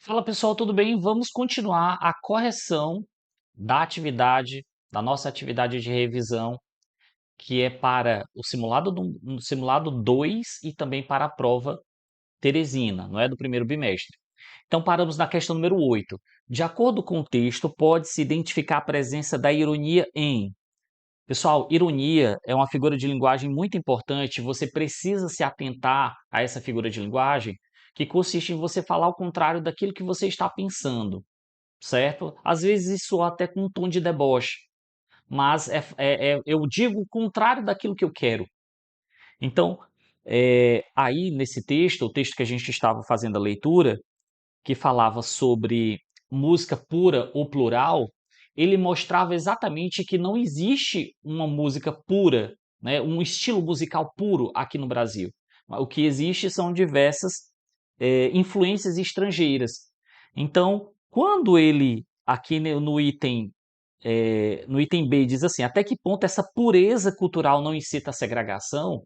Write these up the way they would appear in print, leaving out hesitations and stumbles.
Fala pessoal, tudo bem? Vamos continuar a correção da atividade, da nossa atividade de revisão, que é para o simulado, no simulado 2 e também para a prova Teresina, não é do primeiro bimestre. Então paramos na questão número 8. De acordo com o texto, pode-se identificar a presença da ironia em... Pessoal, ironia é uma figura de linguagem muito importante, você precisa se atentar a essa figura de linguagem, que consiste em você falar o contrário daquilo que você está pensando, certo? Às vezes isso até com um tom de deboche, mas eu digo o contrário daquilo que eu quero. Então, aí nesse texto, o texto que a gente estava fazendo a leitura, que falava sobre música pura ou plural, ele mostrava exatamente que não existe uma música pura, né, um estilo musical puro aqui no Brasil. O que existe são diversas influências estrangeiras. Então, quando ele, aqui no item B, diz assim, até que ponto essa pureza cultural não incita a segregação,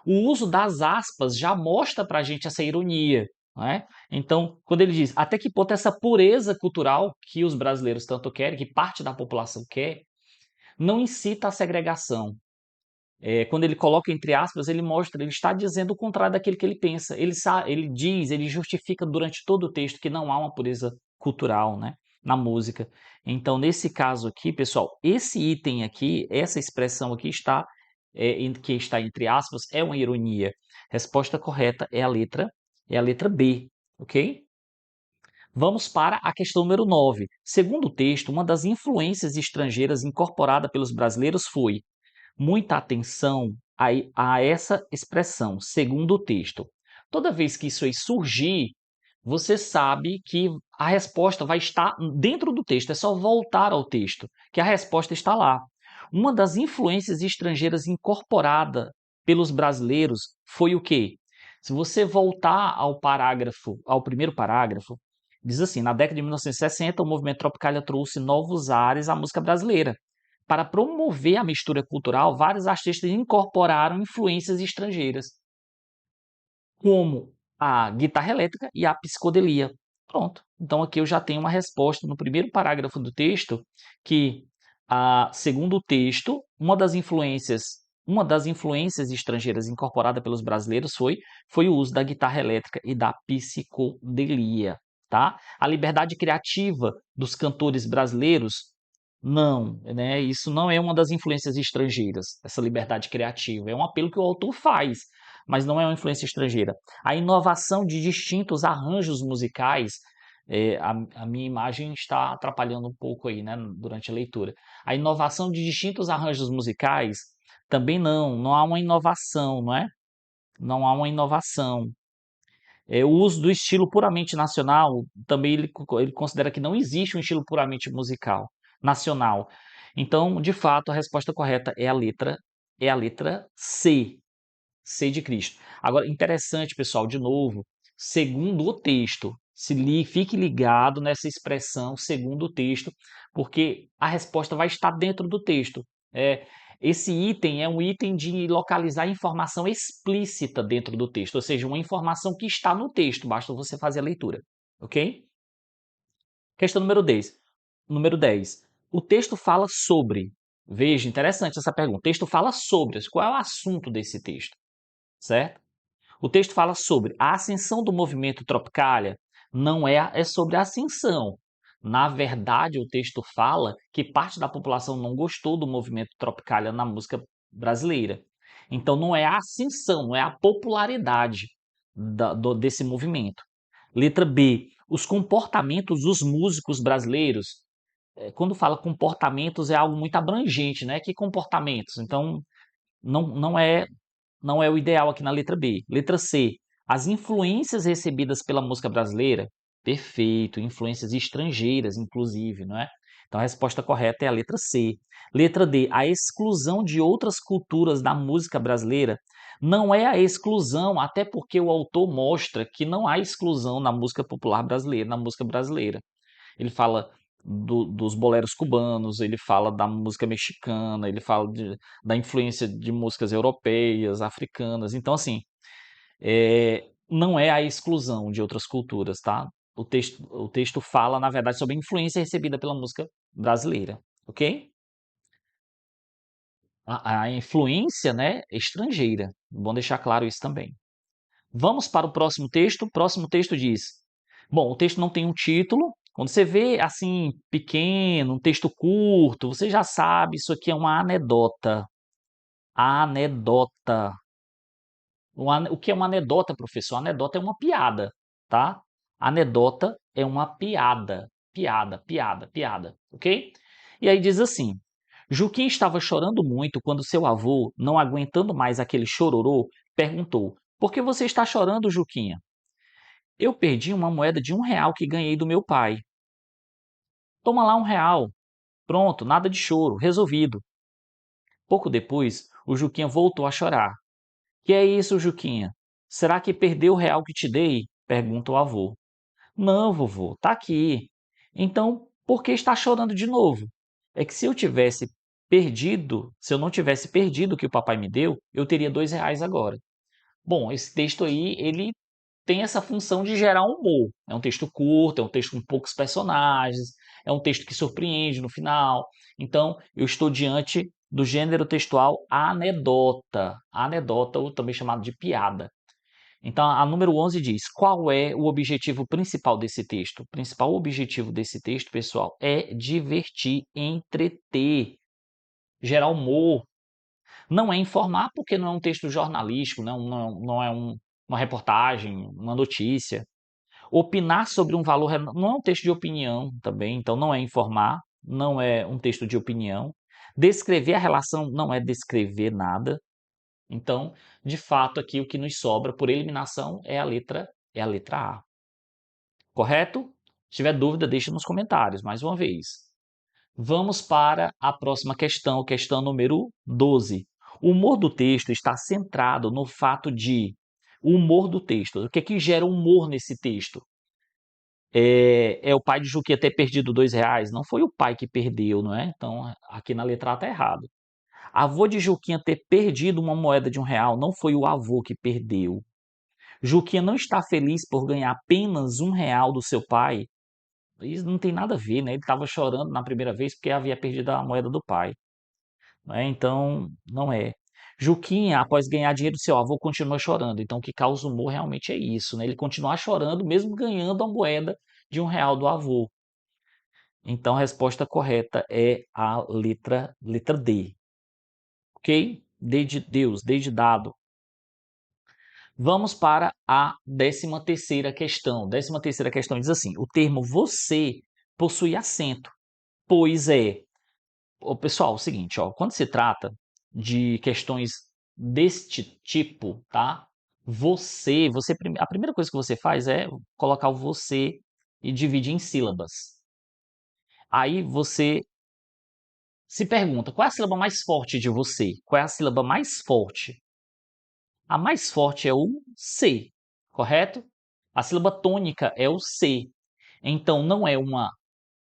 o uso das aspas já mostra para a gente essa ironia. Não é? Então, quando ele diz até que ponto essa pureza cultural que os brasileiros tanto querem, que parte da população quer, não incita a segregação. Quando ele coloca entre aspas, ele mostra, ele está dizendo o contrário daquilo que ele pensa. Ele diz, ele justifica durante todo o texto que não há uma pureza cultural, né, na música. Então, nesse caso aqui, pessoal, esse item aqui, essa expressão aqui que está entre aspas, é uma ironia. Resposta correta é a letra B, ok? Vamos para a questão número 9. Segundo o texto, uma das influências estrangeiras incorporada pelos brasileiros foi muita atenção a essa expressão, segundo o texto. Toda vez que isso aí surgir, você sabe que a resposta vai estar dentro do texto, é só voltar ao texto, que a resposta está lá. Uma das influências estrangeiras incorporada pelos brasileiros foi o quê? Se você voltar ao primeiro parágrafo, diz assim: na década de 1960, o movimento Tropicália trouxe novos ares à música brasileira. Para promover a mistura cultural, vários artistas incorporaram influências estrangeiras, como a guitarra elétrica e a psicodelia. Pronto. Então aqui eu já tenho uma resposta no primeiro parágrafo do texto que, segundo o texto, uma das influências estrangeiras incorporada pelos brasileiros foi o uso da guitarra elétrica e da psicodelia, tá? A liberdade criativa dos cantores brasileiros não, né? Isso não é uma das influências estrangeiras, essa liberdade criativa. É um apelo que o autor faz, mas não é uma influência estrangeira. A inovação de distintos arranjos musicais, a minha imagem está atrapalhando um pouco aí, né, durante a leitura. A inovação de distintos arranjos musicais também não há uma inovação, não é? Não há uma inovação. O uso do estilo puramente nacional, também ele considera que não existe um estilo puramente musical, nacional. Então, de fato, a resposta correta é a letra C, C de Cristo. Agora, interessante, pessoal, de novo, segundo o texto, fique ligado nessa expressão segundo o texto, porque a resposta vai estar dentro do texto. Esse item é um item de localizar informação explícita dentro do texto, ou seja, uma informação que está no texto, basta você fazer a leitura, ok? Questão número 10. O texto fala sobre, veja, interessante essa pergunta, o texto fala sobre, qual é o assunto desse texto, certo? O texto fala sobre a ascensão do movimento Tropicália, não é sobre a ascensão. Na verdade, o texto fala que parte da população não gostou do movimento Tropicália na música brasileira. Então, não é a ascensão, não é a popularidade desse movimento. Letra B. Os comportamentos dos músicos brasileiros. Quando fala comportamentos, é algo muito abrangente, né? Que comportamentos? Então, não é o ideal aqui na letra B. Letra C. As influências recebidas pela música brasileira. Perfeito. Influências estrangeiras, inclusive, não é? Então a resposta correta é a letra C. Letra D. A exclusão de outras culturas da música brasileira. Não é a exclusão, até porque o autor mostra que não há exclusão na música popular brasileira, na música brasileira. Ele fala dos boleros cubanos, ele fala da música mexicana, ele fala da influência de músicas europeias, africanas. Então, assim, não é a exclusão de outras culturas, tá? o texto fala, na verdade, sobre a influência recebida pela música brasileira, ok? A influência, né, estrangeira. Bom deixar claro isso também. Vamos para o próximo texto. O próximo texto diz: bom, o texto não tem um título. Quando você vê assim, pequeno, um texto curto, você já sabe, isso aqui é uma anedota. Anedota. O que é uma anedota, professor? Anedota é uma piada, tá? Anedota é uma piada. Piada, piada, piada, ok? E aí diz assim: Juquim estava chorando muito quando seu avô, não aguentando mais aquele chororô, perguntou: por que você está chorando, Juquinha? Eu perdi uma moeda de R$ 1 que ganhei do meu pai. Toma lá R$ 1. Pronto, nada de choro, resolvido. Pouco depois, o Juquinha voltou a chorar. Que é isso, Juquinha? Será que perdeu o real que te dei? Pergunta o avô. Não, vovô, tá aqui. Então, por que está chorando de novo? É que se eu não tivesse perdido o que o papai me deu, eu teria R$ 2 agora. Bom, esse texto aí, ele tem essa função de gerar humor. É um texto curto, é um texto com poucos personagens, é um texto que surpreende no final. Então, eu estou diante do gênero textual anedota. Anedota, ou também chamado de piada. Então, a número 11 diz: qual é o objetivo principal desse texto? O principal objetivo desse texto, pessoal, é divertir, entreter, gerar humor. Não é informar, porque não é um texto jornalístico, uma reportagem, uma notícia. Opinar sobre um valor não é um texto de opinião também, então não é informar, não é um texto de opinião. Descrever a relação não é descrever nada. Então, de fato, aqui o que nos sobra por eliminação é a letra A. Correto? Se tiver dúvida, deixe nos comentários, mais uma vez. Vamos para a próxima questão número 12. O humor do texto está centrado no fato de o humor do texto. O que é que gera humor nesse texto? É o pai de Juquinha ter perdido R$ 2? Não foi o pai que perdeu, não é? Então, aqui na letra A está errado. Avô de Juquinha ter perdido uma moeda de R$ 1 não foi o avô que perdeu. Juquinha não está feliz por ganhar apenas R$ 1 do seu pai. Isso não tem nada a ver, né? Ele estava chorando na primeira vez porque havia perdido a moeda do pai. Né? Então, não é. Juquinha, após ganhar dinheiro do seu avô, continua chorando. Então, o que causa humor realmente é isso, né? Ele continuar chorando, mesmo ganhando a moeda de R$ 1 do avô. Então, a resposta correta é a letra D. Ok? D de Deus, D de dado. Vamos para a 13ª questão. 13ª questão diz assim: o termo você possui acento, pois é. Pessoal, é o seguinte, ó, quando se trata de questões deste tipo, tá? A primeira coisa que você faz é colocar o você e dividir em sílabas. Aí você se pergunta, qual é a sílaba mais forte de você? Qual é a sílaba mais forte? A mais forte é o C, correto? A sílaba tônica é o C. Então, não é uma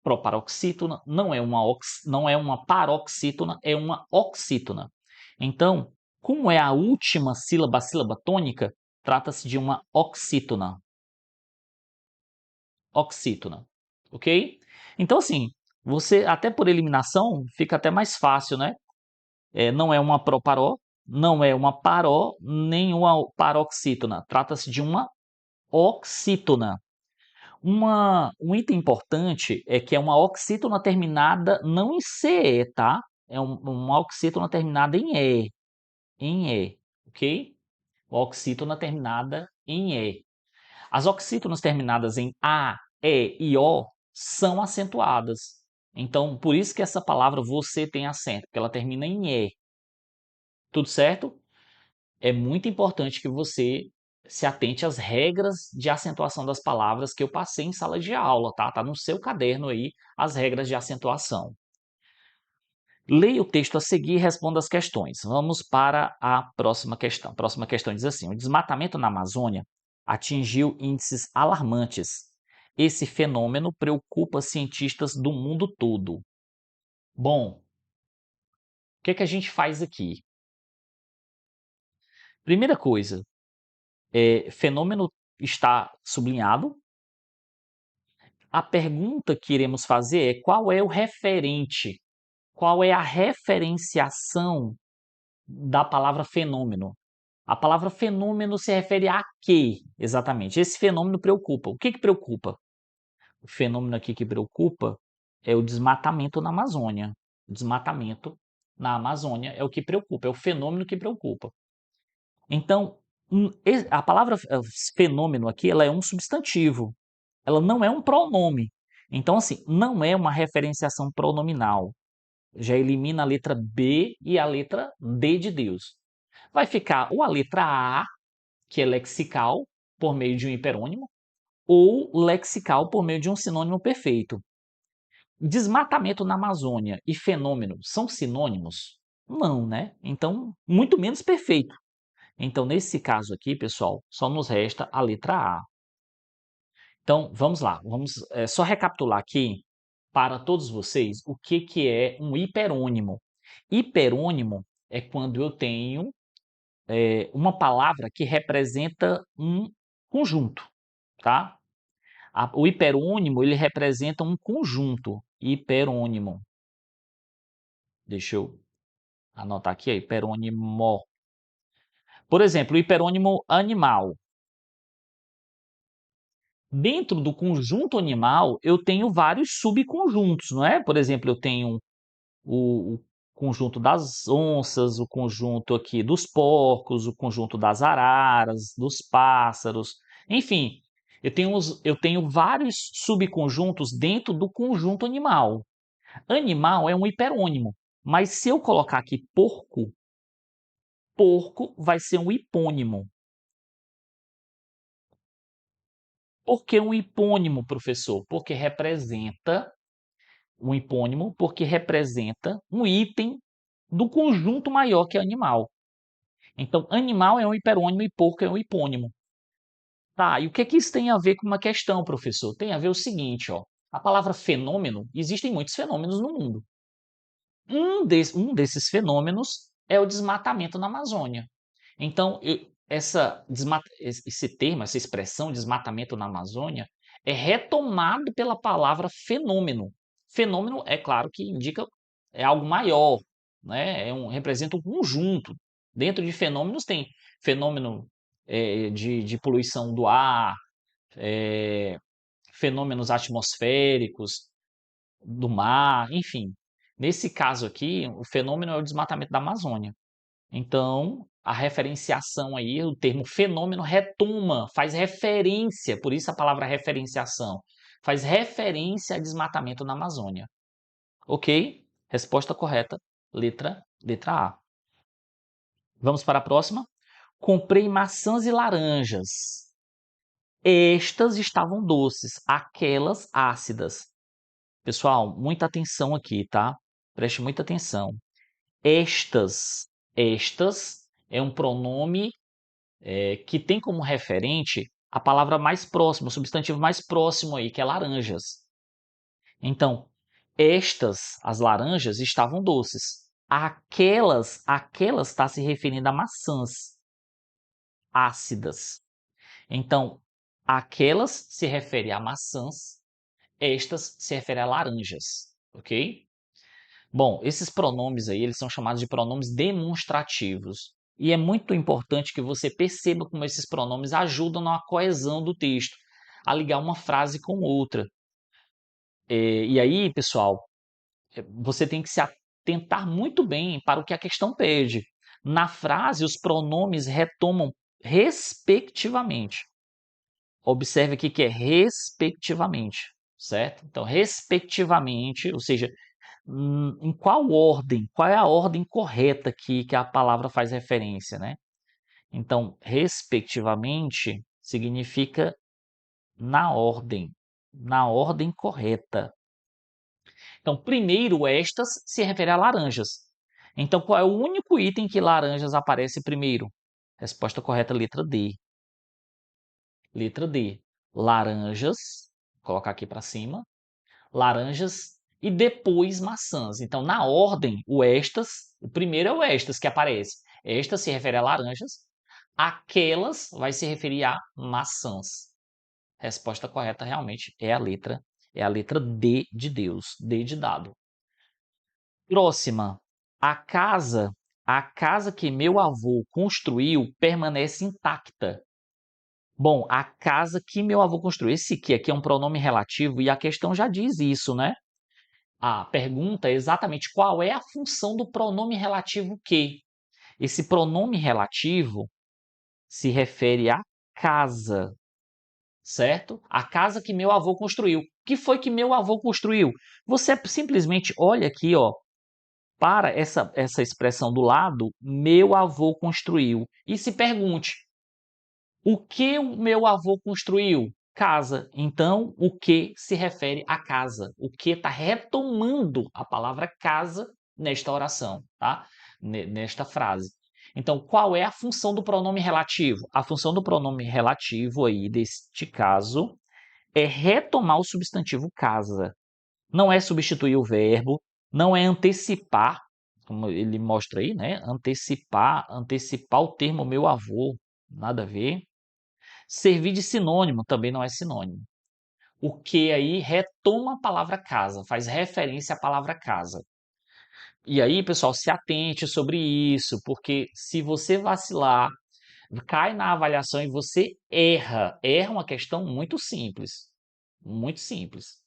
proparoxítona, não é uma paroxítona, é uma oxítona. Então, como é a última sílaba, a sílaba tônica, trata-se de uma oxítona. Oxítona, ok? Então, assim, você, até por eliminação, fica até mais fácil, né? Não é uma proparó, não é uma paró, nem uma paroxítona. Trata-se de uma oxítona. Um item importante é que é uma oxítona terminada não em CE, tá? É uma oxítona terminada em E, ok? Oxítona terminada em E. As oxítonas terminadas em A, E e O são acentuadas. Então, por isso que essa palavra você tem acento, porque ela termina em E. Tudo certo? É muito importante que você se atente às regras de acentuação das palavras que eu passei em sala de aula, tá? Tá no seu caderno aí as regras de acentuação. Leia o texto a seguir e responda as questões. Vamos para a próxima questão. A próxima questão diz assim: o desmatamento na Amazônia atingiu índices alarmantes. Esse fenômeno preocupa cientistas do mundo todo. Bom, o que é que a gente faz aqui? Primeira coisa, fenômeno está sublinhado, a pergunta que iremos fazer é qual é o referente, qual é a referenciação da palavra fenômeno. A palavra fenômeno se refere a quê, exatamente? Esse fenômeno preocupa. O que que preocupa? O fenômeno aqui que preocupa é o desmatamento na Amazônia. O desmatamento na Amazônia é o que preocupa, é o fenômeno que preocupa. Então, a palavra fenômeno aqui, ela é um substantivo, ela não é um pronome. Então, assim, não é uma referenciação pronominal. Já elimina a letra B e a letra D de Deus. Vai ficar ou a letra A, que é lexical, por meio de um hiperônimo, ou lexical por meio de um sinônimo perfeito. Desmatamento na Amazônia e fenômeno são sinônimos? Não, né? Então, muito menos perfeito. Então, nesse caso aqui, pessoal, só nos resta a letra A. Então, vamos lá. Vamos só recapitular aqui para todos vocês o que, que é um hiperônimo. Hiperônimo é quando eu tenho uma palavra que representa um conjunto, tá? O hiperônimo, ele representa um conjunto. Hiperônimo. Deixa eu anotar aqui, hiperônimo. Por exemplo, o hiperônimo animal. Dentro do conjunto animal, eu tenho vários subconjuntos, não é? Por exemplo, eu tenho o conjunto das onças, o conjunto aqui dos porcos, o conjunto das araras, dos pássaros, enfim, eu tenho vários subconjuntos dentro do conjunto animal. Animal é um hiperônimo, mas se eu colocar aqui porco, porco vai ser um hipônimo. Por que um hipônimo, professor? Porque representa um hipônimo, porque representa um item do conjunto maior que é animal. Então, animal é um hiperônimo e porco é um hipônimo. Tá, e o que é que isso tem a ver com uma questão, professor? Tem a ver o seguinte, ó. A palavra fenômeno, existem muitos fenômenos no mundo. Um desses fenômenos é o desmatamento na Amazônia. Então, esse termo, essa expressão desmatamento na Amazônia, é retomado pela palavra fenômeno. Fenômeno, é claro que indica algo maior, né? Representa um conjunto. Dentro de fenômenos tem fenômeno de poluição do ar, é, fenômenos atmosféricos, do mar, enfim. Nesse caso aqui, o fenômeno é o desmatamento da Amazônia. Então, a referenciação aí, o termo fenômeno retoma, faz referência, por isso a palavra referenciação, faz referência a desmatamento na Amazônia. Ok? Resposta correta, letra A. Vamos para a próxima? Comprei maçãs e laranjas. Estas estavam doces, aquelas ácidas. Pessoal, muita atenção aqui, tá? Preste muita atenção. Estas é um pronome que tem como referente a palavra mais próxima, o substantivo mais próximo aí, que é laranjas. Então, as laranjas estavam doces. Aquelas está se referindo a maçãs ácidas. Então, aquelas se refere a maçãs, estas se refere a laranjas, ok? Bom, esses pronomes aí, eles são chamados de pronomes demonstrativos. E é muito importante que você perceba como esses pronomes ajudam na coesão do texto, a ligar uma frase com outra. E aí, pessoal, você tem que se atentar muito bem para o que a questão pede. Na frase, os pronomes retomam respectivamente. Observe aqui que é respectivamente, certo? Então, respectivamente, ou seja, em qual ordem, qual é a ordem correta que a palavra faz referência, né? Então, respectivamente significa na ordem correta. Então, primeiro estas se refere a laranjas. Então, qual é o único item que laranjas aparece primeiro? Resposta correta, letra D. Letra D. Laranjas, vou colocar aqui para cima, laranjas e depois maçãs. Então, na ordem, o primeiro é o estas que aparece. Estas se refere a laranjas, aquelas vai se referir a maçãs. Resposta correta realmente é a letra É a letra D de Deus, D de dado. Próxima. A casa que meu avô construiu permanece intacta. Bom, a casa que meu avô construiu. Esse que aqui é um pronome relativo e a questão já diz isso, né? A pergunta é exatamente qual é a função do pronome relativo que. Esse pronome relativo se refere à casa, certo? A casa que meu avô construiu. O que foi que meu avô construiu? Você simplesmente olha aqui, ó, para essa expressão do lado, meu avô construiu. E se pergunte, o que o meu avô construiu? Casa. Então, o que se refere à casa? O que está retomando a palavra casa nesta oração, tá? Nesta frase. Então, qual é a função do pronome relativo? A função do pronome relativo aí, deste caso, é retomar o substantivo casa. Não é substituir o verbo, não é antecipar, como ele mostra aí, né? Antecipar o termo meu avô, nada a ver. Servir de sinônimo também não é sinônimo. O que aí retoma a palavra casa, faz referência à palavra casa. E aí, pessoal, se atente sobre isso, porque se você vacilar, cai na avaliação e você erra. Erra uma questão muito simples. Muito simples.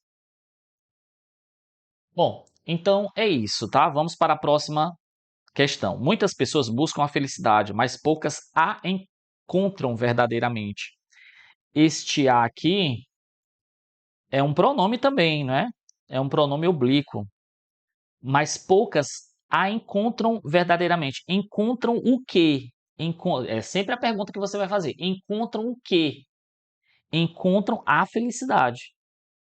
Bom, então é isso, tá? Vamos para a próxima questão. Muitas pessoas buscam a felicidade, mas poucas a encontram verdadeiramente. Este a aqui é um pronome também, né? É um pronome oblíquo, mas poucas a encontram verdadeiramente. Encontram o quê? É sempre a pergunta que você vai fazer. Encontram o quê? Encontram a felicidade.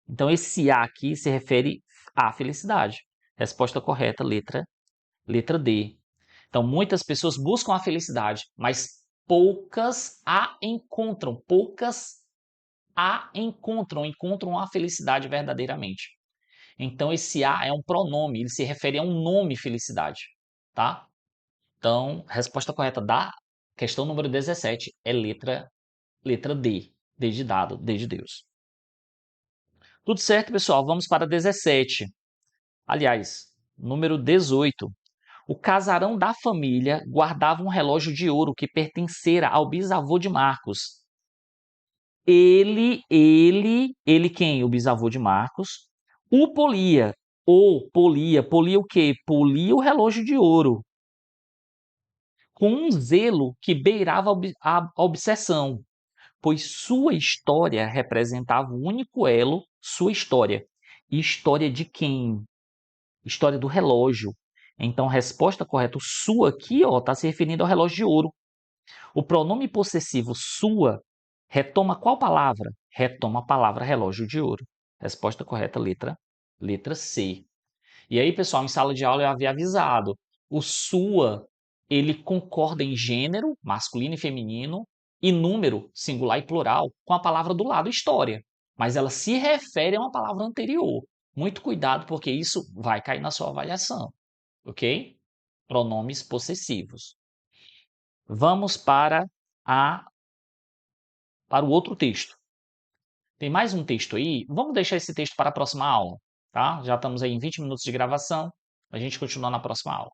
Então, esse A aqui se refere à felicidade. Resposta correta, letra D. Então, muitas pessoas buscam a felicidade, mas poucas a encontram. Poucas a encontram a felicidade verdadeiramente. Então, esse a é um pronome, ele se refere a um nome felicidade, tá? Então, resposta correta da questão número 17 é letra D. D de dado, D de Deus. Tudo certo, pessoal? Vamos para 17. Aliás, número 18. O casarão da família guardava um relógio de ouro que pertencera ao bisavô de Marcos. Ele quem? O bisavô de Marcos. O polia, polia o quê? Polia o relógio de ouro com um zelo que beirava a obsessão, pois sua história representava o único elo, sua história. E história de quem? História do relógio. Então, resposta correta, o sua aqui, ó, está se referindo ao relógio de ouro. O pronome possessivo sua retoma qual palavra? Retoma a palavra relógio de ouro. Resposta correta, letra C. E aí, pessoal, em sala de aula eu havia avisado. O sua, ele concorda em gênero, masculino e feminino, e número, singular e plural, com a palavra do lado, história. Mas ela se refere a uma palavra anterior. Muito cuidado, porque isso vai cair na sua avaliação. Ok? Pronomes possessivos. Vamos para o outro texto. Tem mais um texto aí. Vamos deixar esse texto para a próxima aula, tá? Já estamos aí em 20 minutos de gravação. A gente continua na próxima aula.